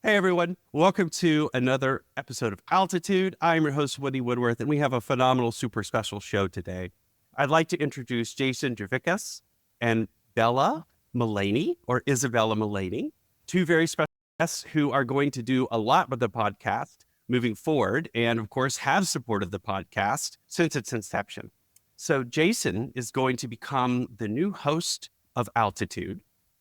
Hey everyone, welcome to another episode of Altitude. I'm your host, Woody Woodworth, and we have a phenomenal, super special show today. I'd like to introduce Jason Gervickas and Bella Mullaney, or Isabella Mullaney, two very special guests who are going to do a lot with the podcast moving forward, and of course have supported the podcast since its inception. So Jason is going to become the new host of Altitude,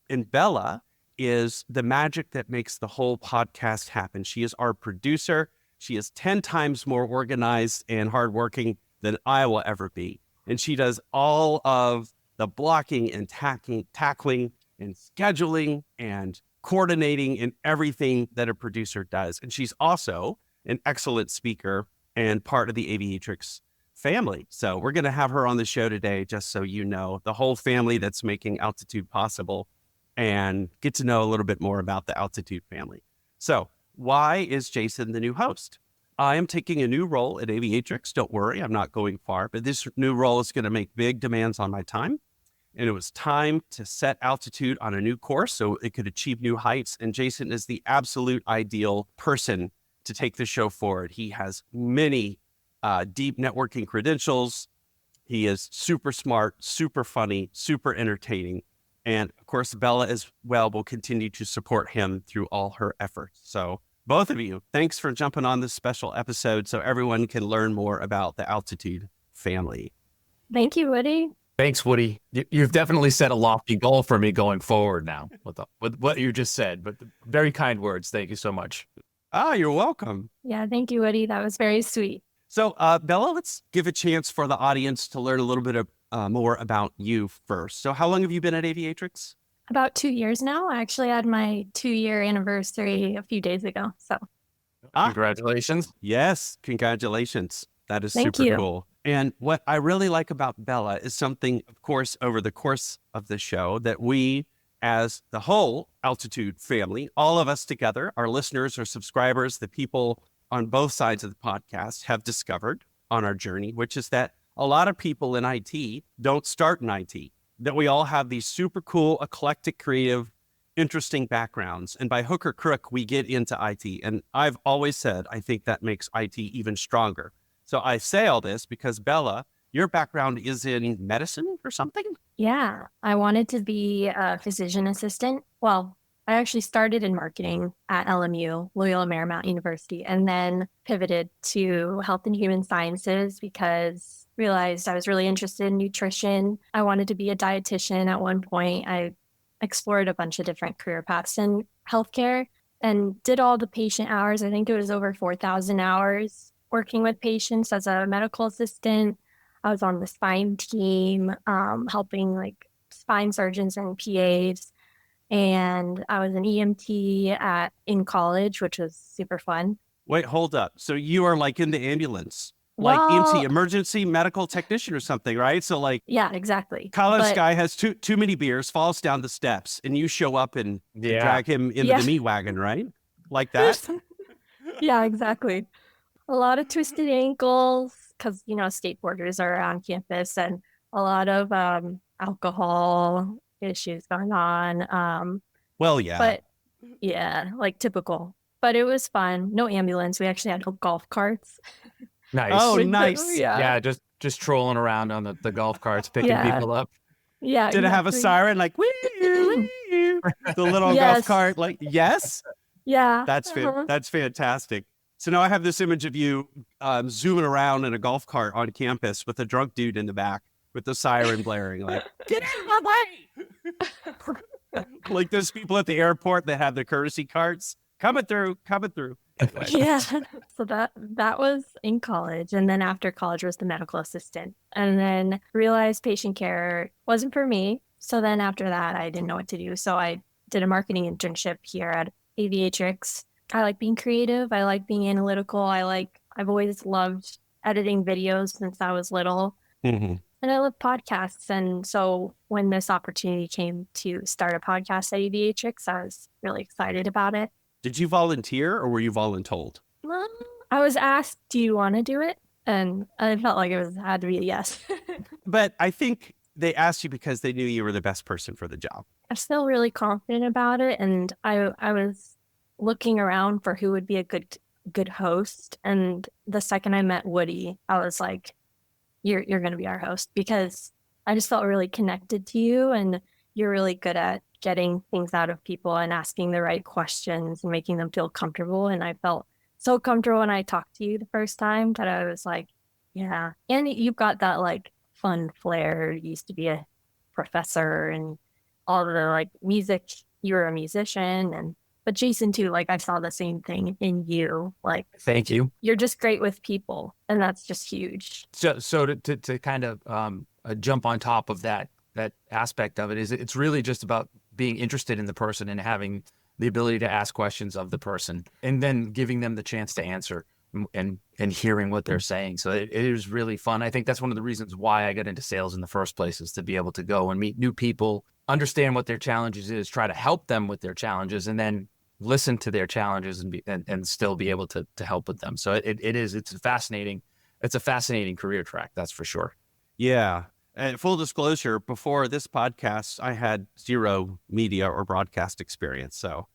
and Bella is the magic that makes the whole podcast happen. She is our producer. She is 10 times more organized and hardworking than I will ever be. And she does all of the blocking and tackling and scheduling and coordinating and everything that a producer does. And she's also an excellent speaker and part of the Aviatrix family. So we're going to have her on the show today, just so you know, the whole family that's making Altitude possible, and get to know a little bit more about the Altitude family. So why is Jason the new host? I am taking a new role at Aviatrix. Don't worry, I'm not going far, but this new role is going to make big demands on my time. And it was time to set Altitude on a new course so it could achieve new heights. And Jason is the absolute ideal person to take the show forward. He has many deep networking credentials. He is super smart, super funny, super entertaining. And of course, Bella as well will continue to support him through all her efforts. So both of you, thanks for jumping on this special episode so everyone can learn more about the Altitude family. Thank you, Woody. Thanks, Woody. You've definitely set a lofty goal for me going forward now with what you just said, but very kind words. Thank you so much. You're welcome. Yeah, thank you, Woody. That was very sweet. So Bella, let's give a chance for the audience to learn a little bit more about you first. So how long have you been at Aviatrix? About 2 years now. I actually had my 2-year anniversary a few days ago. So Congratulations. Yes, congratulations. That is Thank super you. cool. And what I really like about Bella is something, of course, over the course of the show that we, as the whole Altitude family, all of us together, our listeners, our subscribers, the people on both sides of the podcast have discovered on our journey, which is that a lot of people in IT don't start in IT, that we all have these super cool, eclectic, creative, interesting backgrounds. And by hook or crook, we get into IT. And I've always said, I think that makes IT even stronger. So I say all this because Bella, your background is in medicine or something? yeah, I wanted to be a physician assistant. Well, I actually started in marketing at LMU, Loyola Marymount University, and then pivoted to health and human sciences because realized I was really interested in nutrition. I wanted to be a dietitian at one point. I explored a bunch of different career paths in healthcare and did all the patient hours. I think it was over 4,000 hours working with patients as a medical assistant. I was on the spine team, helping like spine surgeons and PAs. And I was an EMT in college, which was super fun. Wait, hold up. So you are like in the ambulance, like EMT, emergency medical technician or something, right? So like, yeah, exactly. college guy has too many beers, falls down the steps, and you show up and drag him into the meat wagon, right? Like that? Yeah, exactly. A lot of twisted ankles because, skateboarders are on campus and a lot of alcohol issues going on. Well, yeah. But yeah, like typical. But it was fun. No ambulance. We actually had golf carts. Nice. Oh, nice. Yeah, just trolling around on the golf carts, picking people up. Yeah. Did it have a siren like, wee, wee, the little golf cart? Like, yes? Yeah. That's fantastic. So now I have this image of you zooming around in a golf cart on campus with a drunk dude in the back with the siren blaring, like, get out of my way. Like those people at the airport that have the courtesy carts coming through. Yeah. So that was in college. And then after college was the medical assistant. And then realized patient care wasn't for me. So then after that, I didn't know what to do. So I did a marketing internship here at Aviatrix. I like being creative. I like being analytical. I've always loved editing videos since I was little. Mm-hmm. And I love podcasts. And so when this opportunity came to start a podcast at Aviatrix, I was really excited about it. Did you volunteer or were you voluntold? Well, I was asked, do you want to do it? And I felt like had to be a yes. But I think they asked you because they knew you were the best person for the job. I'm still really confident about it. And I was looking around for who would be a good host. And the second I met Woody, I was like, you're going to be our host, because I just felt really connected to you, and you're really good at getting things out of people and asking the right questions and making them feel comfortable. And I felt so comfortable when I talked to you the first time that I was like, yeah. And you've got that like fun flair. You used to be a professor and all the like music. You were a musician, and but Jason too, like I saw the same thing in you. Like, Thank you. you're just great with people, and that's just huge. So to kind of jump on top of that aspect of it, is it's really just about being interested in the person and having the ability to ask questions of the person, and then giving them the chance to answer and hearing what they're saying. So it is really fun. I think that's one of the reasons why I got into sales in the first place, is to be able to go and meet new people, understand what their challenges is, try to help them with their challenges, and then listen to their challenges and still be able to help with them. So it's a fascinating career track, that's for sure. Yeah. And full disclosure, before this podcast, I had zero media or broadcast experience. So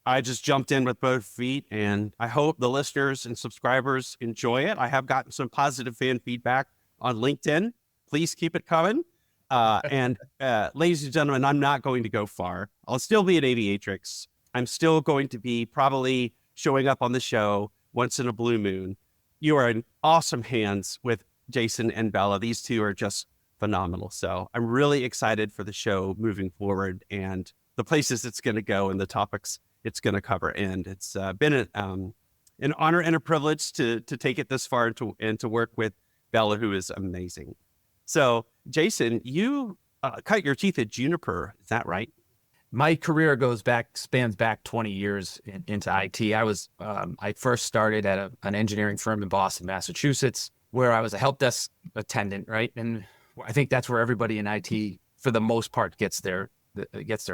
I just jumped in with both feet, and I hope the listeners and subscribers enjoy it. I have gotten some positive fan feedback on LinkedIn. Please keep it coming. Ladies and gentlemen, I'm not going to go far. I'll still be at Aviatrix. I'm still going to be probably showing up on the show once in a blue moon. You are in awesome hands with Jason and Bella. These two are just phenomenal. So I'm really excited for the show moving forward and the places it's going to go and the topics it's going to cover. And it's been an honor and a privilege to take it this far and to work with Bella, who is amazing. So Jason, you cut your teeth at Juniper. Is that right? My career spans back 20 years into IT. I first started at an engineering firm in Boston, Massachusetts, where I was a help desk attendant, right? And I think that's where everybody in IT, for the most part, gets their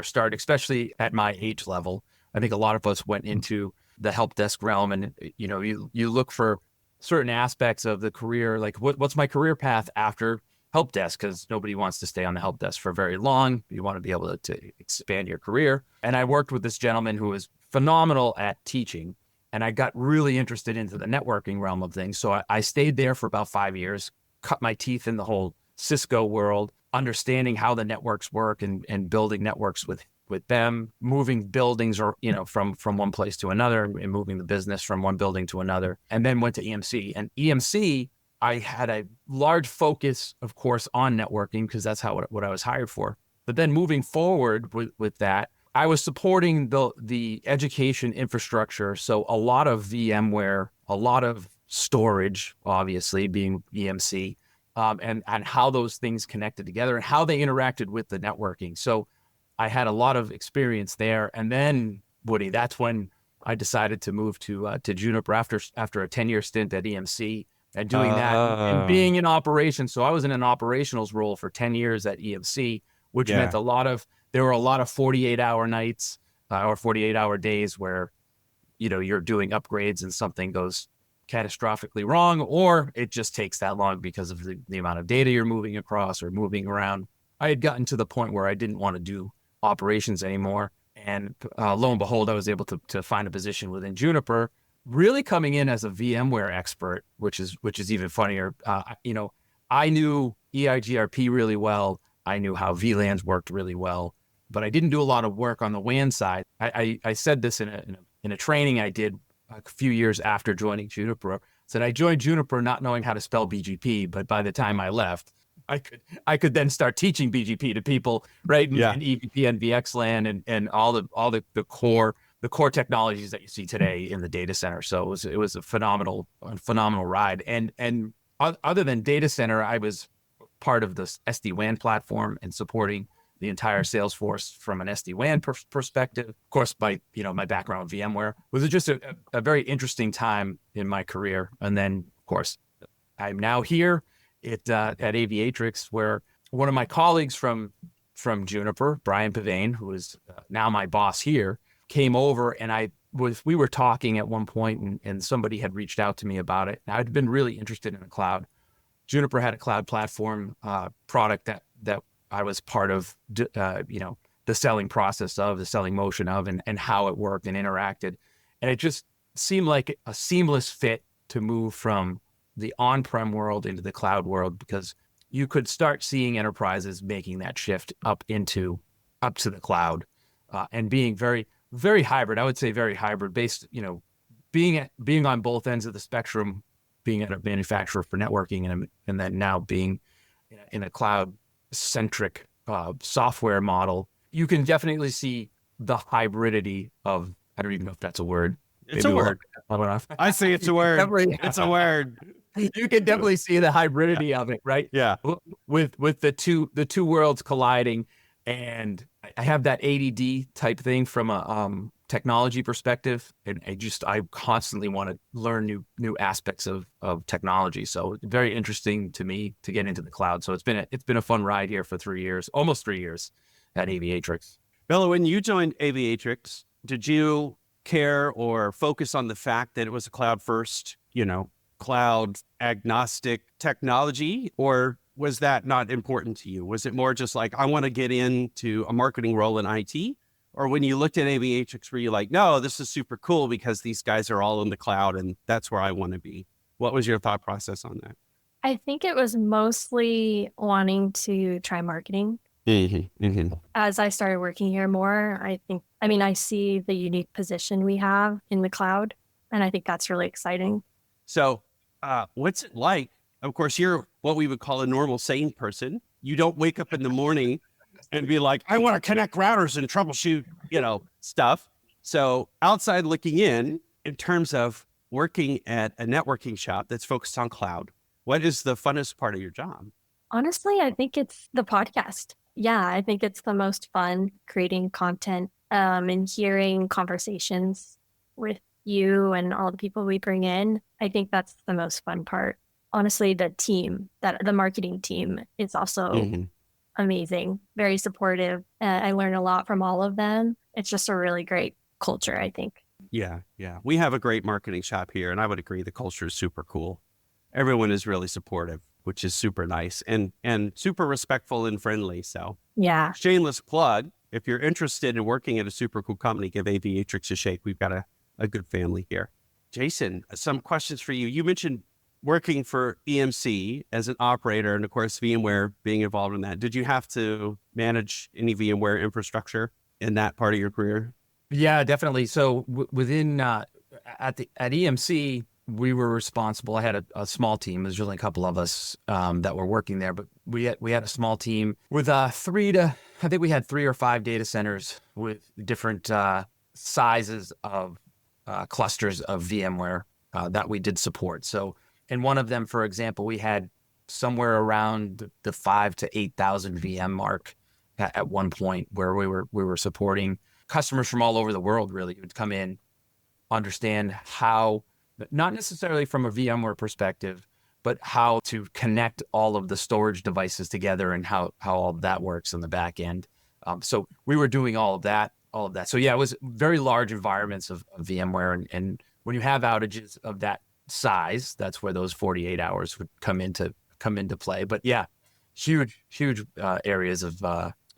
start, especially at my age level. I think a lot of us went into the help desk realm, and you look for certain aspects of the career, like what's my career path after help desk, because nobody wants to stay on the help desk for very long. You want to be able to expand your career. And I worked with this gentleman who was phenomenal at teaching, and I got really interested into the networking realm of things. So I stayed there for about 5 years, cut my teeth in the whole Cisco world, understanding how the networks work and building networks with them, moving buildings or from one place to another, and moving the business from one building to another, and then went to EMC. And EMC, I had a large focus, of course, on networking, because that's what I was hired for. But then moving forward with that, I was supporting the education infrastructure. So a lot of VMware, a lot of storage, obviously being EMC, and how those things connected together and how they interacted with the networking. So I had a lot of experience there. And then, Woody, that's when I decided to move to Juniper after a 10-year stint at EMC. And doing that and being in operations. So I was in an operationals role for 10 years at EMC, which meant there were a lot of 48-hour nights or 48-hour days where, you're doing upgrades and something goes catastrophically wrong, or it just takes that long because of the amount of data you're moving across or moving around. I had gotten to the point where I didn't want to do operations anymore. And lo and behold, I was able to find a position within Juniper, really coming in as a VMware expert, which is even funnier. I knew EIGRP really well. I knew how VLANs worked really well, but I didn't do a lot of work on the WAN side. I said this in a training I did a few years after joining Juniper. Said I joined Juniper not knowing how to spell BGP, but by the time I left, I could then start teaching BGP to people, right? And EVPN, VXLAN, and all the core technologies that you see today in the data center. So it was a phenomenal ride. And other than data center, I was part of the SD-WAN platform and supporting the entire sales force from an SD-WAN perspective. Of course, my background with VMware was just a very interesting time in my career. And then, of course, I'm now here at Aviatrix, where one of my colleagues from Juniper, Brian Pavane, who is now my boss here, came over, and we were talking at one point, and somebody had reached out to me about it. And I'd been really interested in the cloud. Juniper had a cloud platform product that I was part of, the selling process of, the selling motion of, and how it worked and interacted. And it just seemed like a seamless fit to move from the on-prem world into the cloud world, because you could start seeing enterprises making that shift up to the cloud, and being very, very hybrid. I would say very hybrid, based, being on both ends of the spectrum, being at a manufacturer for networking and then now being in a cloud-centric software model. You can definitely see the hybridity of, I don't even know if that's a word. It's a word. I say it's a word. It's a word. You can definitely see the hybridity of it, right? Yeah. With the two worlds colliding. And I have that ADD type thing from a technology perspective, and I constantly want to learn new aspects of technology. So it's very interesting to me to get into the cloud. So it's been a fun ride here for 3 years, almost 3 years at Aviatrix. Bella, when you joined Aviatrix, did you care or focus on the fact that it was a cloud first, cloud agnostic technology, or was that not important to you? Was it more just like, I want to get into a marketing role in IT? Or when you looked at Aviatrix, were you like, no, this is super cool because these guys are all in the cloud and that's where I want to be? What was your thought process on that? I think it was mostly wanting to try marketing. As I started working here more, I see the unique position we have in the cloud, and I think that's really exciting. So what's it like? Of course, you're what we would call a normal, sane person. You don't wake up in the morning and be like, I want to connect routers and troubleshoot, stuff. So outside looking in terms of working at a networking shop that's focused on cloud, what is the funnest part of your job? Honestly, I think it's the podcast. Yeah, I think it's the most fun creating content and hearing conversations with you and all the people we bring in. I think that's the most fun part. Honestly, the marketing team is also amazing, very supportive. I learn a lot from all of them. It's just a really great culture, I think. Yeah. We have a great marketing shop here, and I would agree the culture is super cool. Everyone is really supportive, which is super nice and super respectful and friendly. So yeah, shameless plug. If you're interested in working at a super cool company, give Aviatrix a shake. We've got a good family here. Jason, some questions for you. You mentioned working for EMC as an operator and of course VMware being involved in that. Did you have to manage any VMware infrastructure in that part of your career? Yeah, definitely. So within at EMC, we were responsible. I had a small team. There's only a couple of us that were working there, but we had a small team with I think we had 3 or 5 data centers with different sizes of clusters of VMware that we did support. So in one of them, for example, we had somewhere around the 5,000 to 8,000 VM mark at one point, where we were supporting customers from all over the world. Really, would come in, understand how, not necessarily from a VMware perspective, but how to connect all of the storage devices together and how all of that works on the back end. So we were doing all of that. So yeah, it was very large environments of VMware. And when you have outages of that size, that's where those 48 hours would come into play. But yeah, huge areas of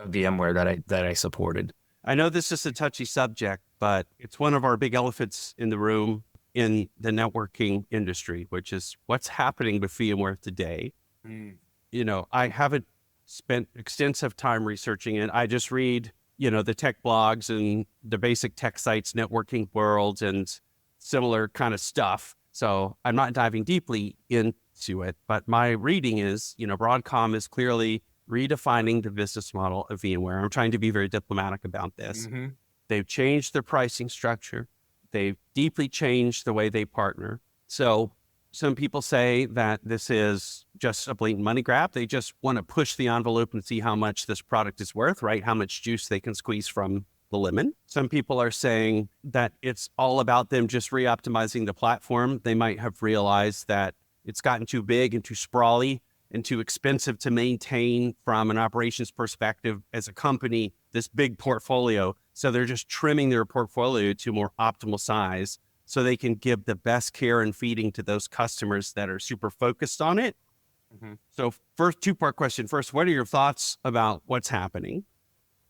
VMware that I supported. I know this is a touchy subject, but it's one of our big elephants in the room in the networking industry, which is what's happening with VMware today. I haven't spent extensive time researching it. I just read, the tech blogs and the basic tech sites, networking world and similar kind of stuff. So I'm not diving deeply into it, but my reading is, Broadcom is clearly redefining the business model of VMware. I'm trying to be very diplomatic about this. They've changed their pricing structure. They've deeply changed the way they partner. So some people say that this is just a blatant money grab. They just want to push the envelope and see how much this product is worth, right? How much juice they can squeeze from the lemon. Some people are saying that it's all about them just re-optimizing the platform. They might have realized that it's gotten too big and too sprawly and too expensive to maintain from an operations perspective as a company, this big portfolio. So they're just trimming their portfolio to more optimal size so they can give the best care and feeding to those customers that are super focused on it. So first, 2-part question. First, what are your thoughts about what's happening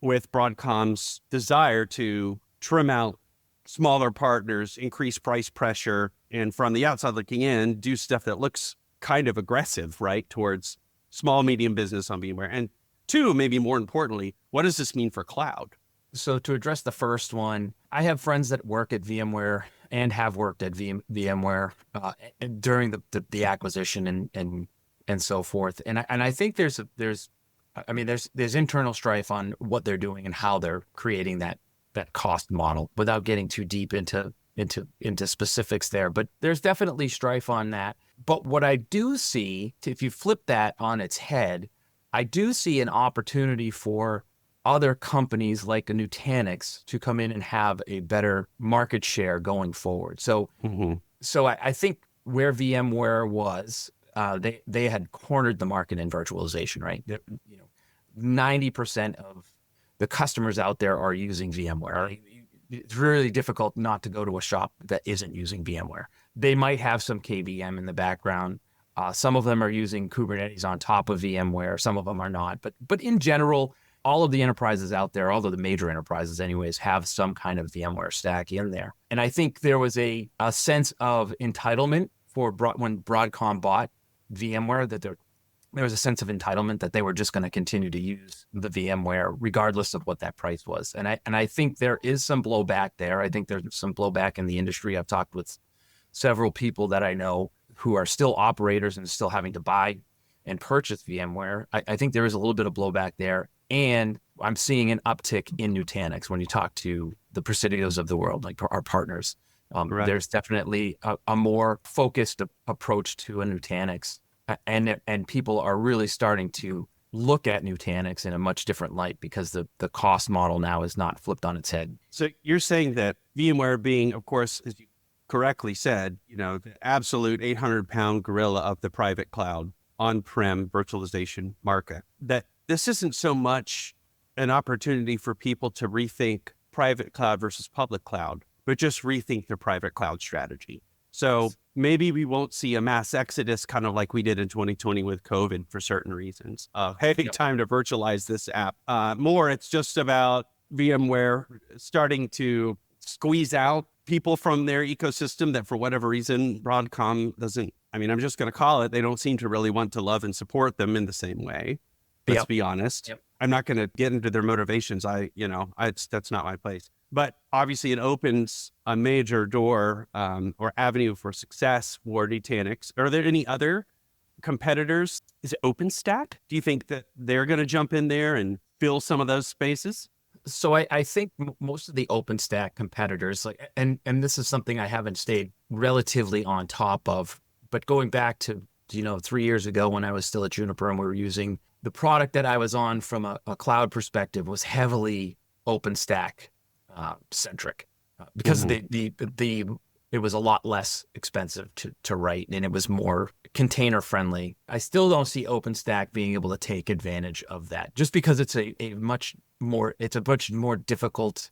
with Broadcom's desire to trim out smaller partners increase price pressure and from the outside looking in, do stuff that looks kind of aggressive, right, towards small, medium business on VMware? And two, maybe more importantly, what does this mean for cloud? So to address the first one, I have friends that work at VMware and have worked at VMware during the acquisition and so forth. And I think there's internal strife on what they're doing and how they're creating that cost model without getting too deep into specifics there. But there's definitely strife on that. But what I do see, if you flip that on its head, I do see an opportunity for other companies like a Nutanix to come in and have a better market share going forward. So, I think where VMware was, they had cornered the market in virtualization, right? 90% of the customers out there are using VMware. It's really difficult not to go to a shop that isn't using VMware. They might have some KVM in the background. Some of them are using Kubernetes on top of VMware. Some of them are not. But in general, all of the enterprises out there, all of the major enterprises anyways, have some kind of VMware stack in there. And I think there was a sense of entitlement when Broadcom bought VMware, that there was a sense of entitlement that they were just going to continue to use the VMware regardless of what that price was. And I think there is some blowback there. I think there's some blowback in the industry. I've talked with several people that I know who are still operators and still having to buy and purchase VMware. I think there is a little bit of blowback there. And I'm seeing an uptick in Nutanix when you talk to the Presidios of the world, like our partners. Right. There's definitely a more focused approach to a Nutanix. And people are really starting to look at Nutanix in a much different light because the cost model now is not flipped on its head. So you're saying that VMware being, of course, as you correctly said, the absolute 800-pound gorilla of the private cloud on-prem virtualization market, that this isn't so much an opportunity for people to rethink private cloud versus public cloud, but just rethink their private cloud strategy. So maybe we won't see a mass exodus kind of like we did in 2020 with COVID for certain reasons. Hey, time to virtualize this app. More, it's just about VMware starting to squeeze out people from their ecosystem that for whatever reason, Broadcom doesn't, I'm just going to call it, they don't seem to really want to love and support them in the same way. Let's be honest. I'm not going to get into their motivations. That's not my place. But obviously it opens a major door or avenue for success for Nutanix. Are there any other competitors? Is it OpenStack? Do you think that they're going to jump in there and fill some of those spaces? So I think most of the OpenStack competitors, and this is something I haven't stayed relatively on top of, but going back to 3 years ago when I was still at Juniper and we were using the product that I was on from a cloud perspective was heavily OpenStack centric because it was a lot less expensive to write and it was more container friendly. I still don't see OpenStack being able to take advantage of that just because it's a much more difficult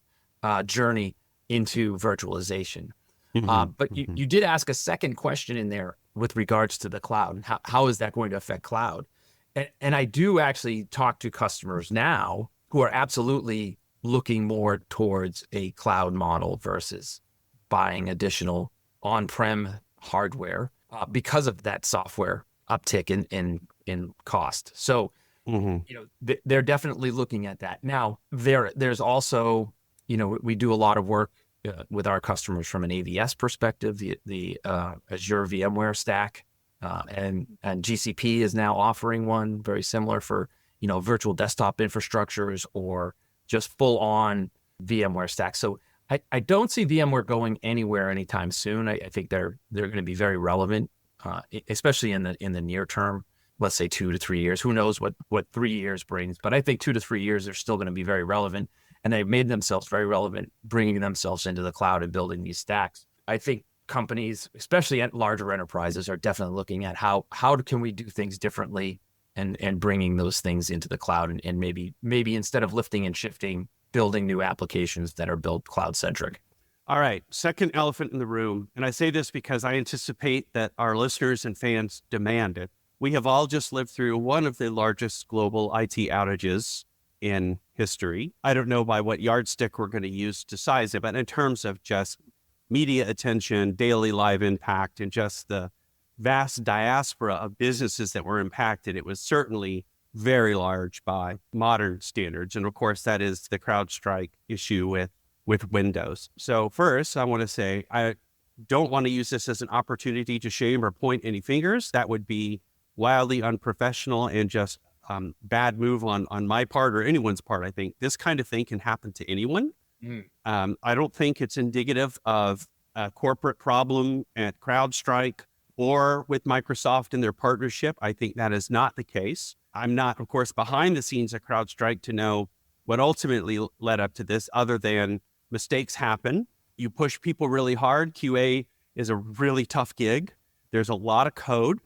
journey into virtualization. But you did ask a second question in there with regards to the cloud and how is that going to affect cloud? And I do actually talk to customers now who are absolutely looking more towards a cloud model versus buying additional on-prem hardware because of that software uptick in cost. So, they're definitely looking at that. Now, there's also, we do a lot of work with our customers from an AVS perspective, the Azure VMware stack. And GCP is now offering one very similar for, virtual desktop infrastructures or just full on VMware stack. So I don't see VMware going anywhere anytime soon. I think they're going to be very relevant, especially in the near term, let's say 2 to 3 years. Who knows what 3 years brings, but I think 2 to 3 years, they're still going to be very relevant. And they've made themselves very relevant, bringing themselves into the cloud and building these stacks. I think companies, especially at larger enterprises, are definitely looking at how can we do things differently and bringing those things into the cloud and maybe instead of lifting and shifting, building new applications that are built cloud centric. All right. Second elephant in the room. And I say this because I anticipate that our listeners and fans demand it. We have all just lived through one of the largest global IT outages in history. I don't know by what yardstick we're going to use to size it, but in terms of just media attention, daily live impact, and just the vast diaspora of businesses that were impacted, it was certainly very large by modern standards. And of course, that is the CrowdStrike issue with Windows. So first, I want to say, I don't want to use this as an opportunity to shame or point any fingers. That would be wildly unprofessional and just bad move on my part or anyone's part. I think this kind of thing can happen to anyone. I don't think it's indicative of a corporate problem at CrowdStrike or with Microsoft and their partnership. I think that is not the case. I'm not, of course, behind the scenes at CrowdStrike to know what ultimately led up to this, other than mistakes happen. You push people really hard. QA is a really tough gig. There's a lot of code.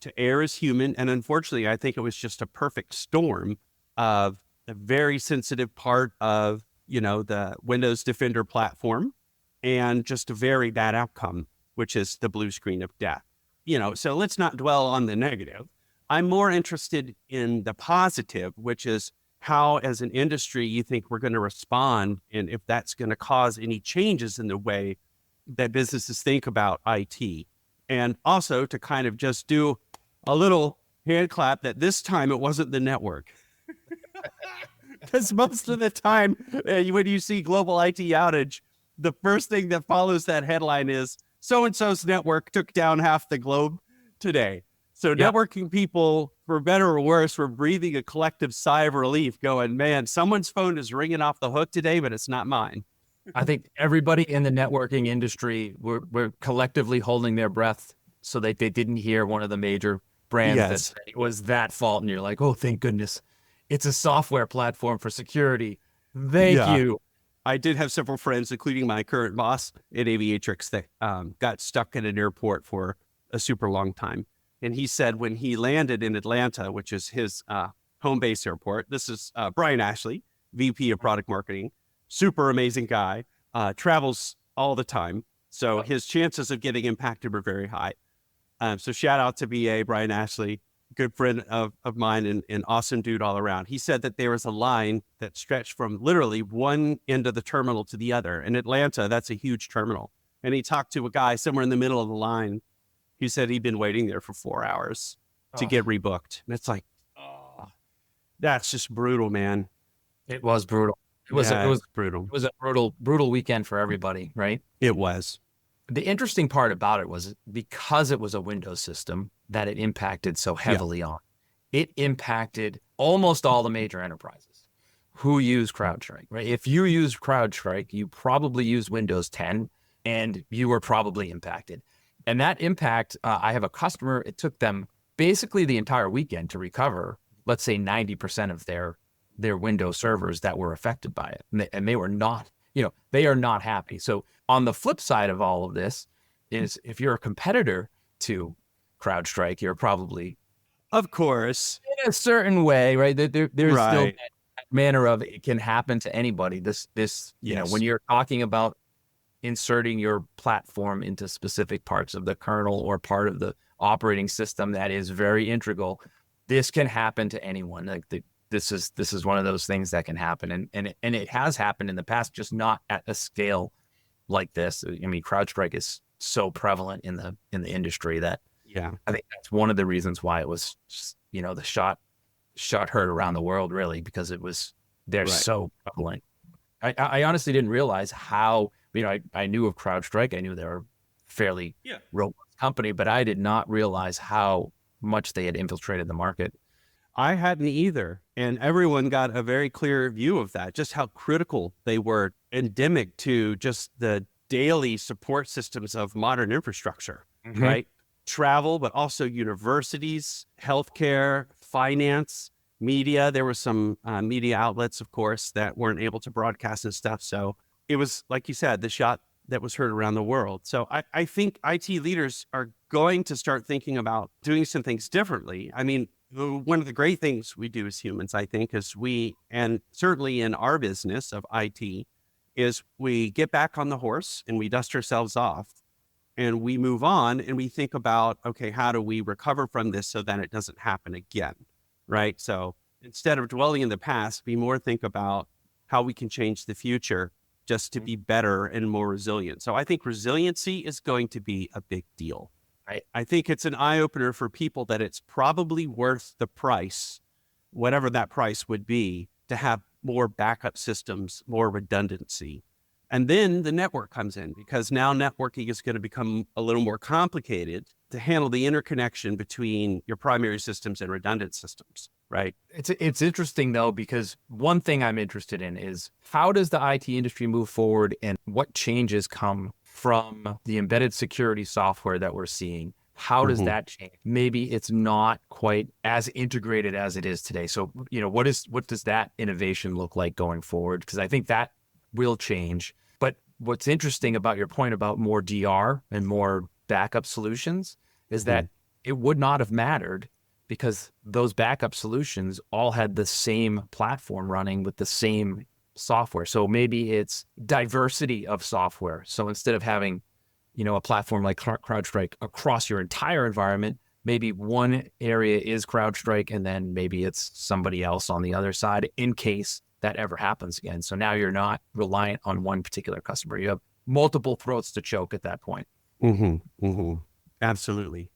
To err is human. And unfortunately, I think it was just a perfect storm of a very sensitive part of, the Windows Defender platform and just a very bad outcome, which is the blue screen of death. So let's not dwell on the negative. I'm more interested in the positive, which is how, as an industry, you think we're going to respond, and if that's going to cause any changes in the way that businesses think about IT. And also to kind of just do a little hand clap that this time it wasn't the network. Because most of the time, when you see global IT outage, the first thing that follows that headline is so-and-so's network took down half the globe today. So networking people, for better or worse, were breathing a collective sigh of relief going, man, someone's phone is ringing off the hook today, but it's not mine. I think everybody in the networking industry were collectively holding their breath so that they didn't hear one of the major brands that said it was that fault. And you're like, oh, thank goodness. It's a software platform for security. Thank you. I did have several friends, including my current boss at Aviatrix, that got stuck in an airport for a super long time. And he said when he landed in Atlanta, which is his home base airport, this is Brian Ashley, VP of product marketing, super amazing guy, travels all the time. So his chances of getting impacted were very high. So shout out to BA, Brian Ashley, good friend of mine and awesome dude all around. He said that there was a line that stretched from literally one end of the terminal to the other. In Atlanta, that's a huge terminal. And he talked to a guy somewhere in the middle of the line. He said he'd been waiting there for 4 hours to get rebooked. And it's like, that's just brutal, man. It was brutal. It was brutal. It was a brutal weekend for everybody, right? It was. The interesting part about it was because it was a Windows system that it impacted so heavily on. It impacted almost all the major enterprises who use CrowdStrike, right? If you use CrowdStrike, you probably use Windows 10 and you were probably impacted. And that impact, I have a customer, it took them basically the entire weekend to recover, let's say 90% of their Windows servers that were affected by it. And they were not, they are not happy. So on the flip side of all of this is if you're a competitor to CrowdStrike, you're probably, of course, in a certain way, right? There's right. still that manner of it can happen to anybody. This, when you're talking about inserting your platform into specific parts of the kernel or part of the operating system that is very integral, this can happen to anyone. Like this is one of those things that can happen, and it has happened in the past, just not at a scale like this. I mean, CrowdStrike is so prevalent in the industry that I think that's one of the reasons why it was just, the shot heard around the world, really, because they're so prevalent. I honestly didn't realize how. I knew of CrowdStrike. I knew they were a fairly robust company, but I did not realize how much they had infiltrated the market. I hadn't either. And everyone got a very clear view of that, just how critical they were, endemic to just the daily support systems of modern infrastructure, right? Travel, but also universities, healthcare, finance, media. There were some media outlets, of course, that weren't able to broadcast and stuff. So it was, like you said, the shot that was heard around the world. So I think IT leaders are going to start thinking about doing some things differently. I mean, one of the great things we do as humans, I think, is and certainly in our business of IT, is we get back on the horse and we dust ourselves off and we move on and we think about, okay, how do we recover from this so that it doesn't happen again, right? So instead of dwelling in the past, be more think about how we can change the future just to be better and more resilient. So I think resiliency is going to be a big deal. I think it's an eye opener for people that it's probably worth the price, whatever that price would be, to have more backup systems, more redundancy. And then the network comes in, because now networking is going to become a little more complicated to handle the interconnection between your primary systems and redundant systems, right? It's interesting though, because one thing I'm interested in is how does the IT industry move forward and what changes come from the embedded security software that we're seeing? How does that change? Maybe it's not quite as integrated as it is today. So, what does that innovation look like going forward? Because I think that will change. But what's interesting about your point about more DR and more backup solutions is that it would not have mattered, because those backup solutions all had the same platform running with the same software. So maybe it's diversity of software. So instead of having, a platform like CrowdStrike across your entire environment, maybe one area is CrowdStrike and then maybe it's somebody else on the other side in case that ever happens again. So now you're not reliant on one particular customer. You have multiple throats to choke at that point. Absolutely.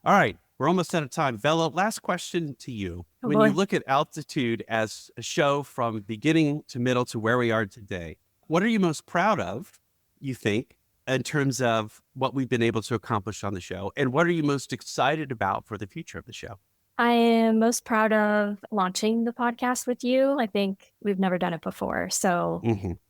All right. We're almost out of time. Bella, last question to you. Oh, when boy. you look at Altitude as a show from beginning to middle to where we are today, what are you most proud of, you think, in terms of what we've been able to accomplish on the show? And what are you most excited about for the future of the show? I am most proud of launching the podcast with you. I think we've never done it before. So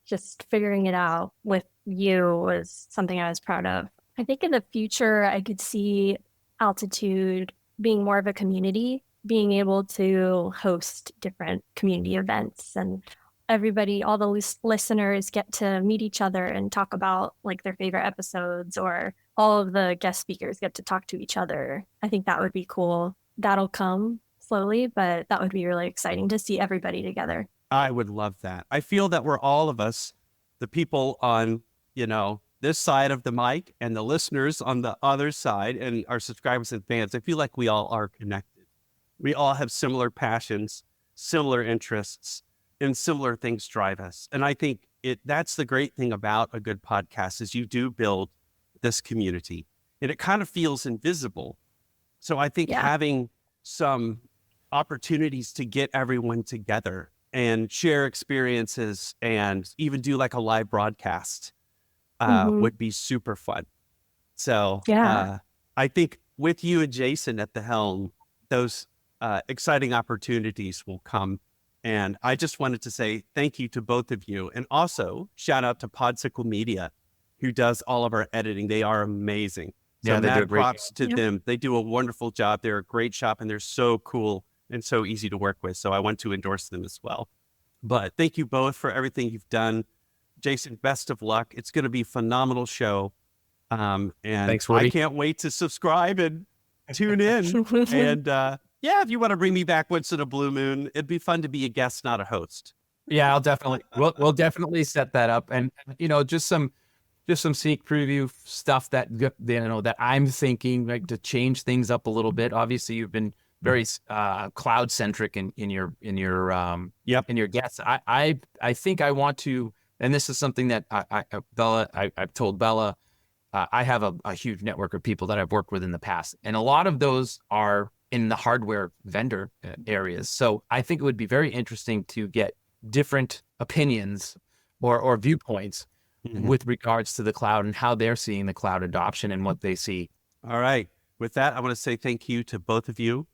just figuring it out with you was something I was proud of. I think in the future, I could see Altitude being more of a community, being able to host different community events, and everybody, all the listeners get to meet each other and talk about like their favorite episodes, or all of the guest speakers get to talk to each other. I think that would be cool. That'll come slowly, but that would be really exciting to see everybody together. I would love that. I feel that we're all of us, the people on, this side of the mic and the listeners on the other side and our subscribers and fans, I feel like we all are connected. We all have similar passions, similar interests, and similar things drive us. And I think that's the great thing about a good podcast is you do build this community and it kind of feels invisible. So I think having some opportunities to get everyone together and share experiences and even do like a live broadcast would be super fun. So I think with you and Jason at the helm, those exciting opportunities will come. And I just wanted to say thank you to both of you. And also shout out to Podsicle Media, who does all of our editing. They are amazing. So They do a great props to them. They do a wonderful job. They're a great shop and they're so cool and so easy to work with. So I want to endorse them as well. But thank you both for everything you've done. Jason, best of luck. It's going to be a phenomenal show. And thanks, Woody. I can't wait to subscribe and tune in. And if you want to bring me back once in a blue moon, it'd be fun to be a guest, not a host. Yeah, we'll definitely set that up. And, just some sneak preview stuff that, that I'm thinking like to change things up a little bit. Obviously you've been very cloud centric in your guests. I think I want to, and this is something that I've told Bella, I have a huge network of people that I've worked with in the past, and a lot of those are in the hardware vendor areas. So I think it would be very interesting to get different opinions or viewpoints with regards to the cloud and how they're seeing the cloud adoption and what they see. All right. With that, I want to say thank you to both of you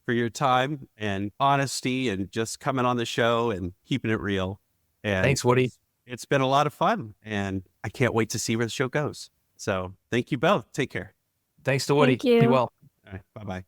for your time and honesty and just coming on the show and keeping it real. And thanks, Woody. It's been a lot of fun and I can't wait to see where the show goes. So thank you both. Take care. Thanks to Woody. Thank you. Be well. All right. Bye-bye.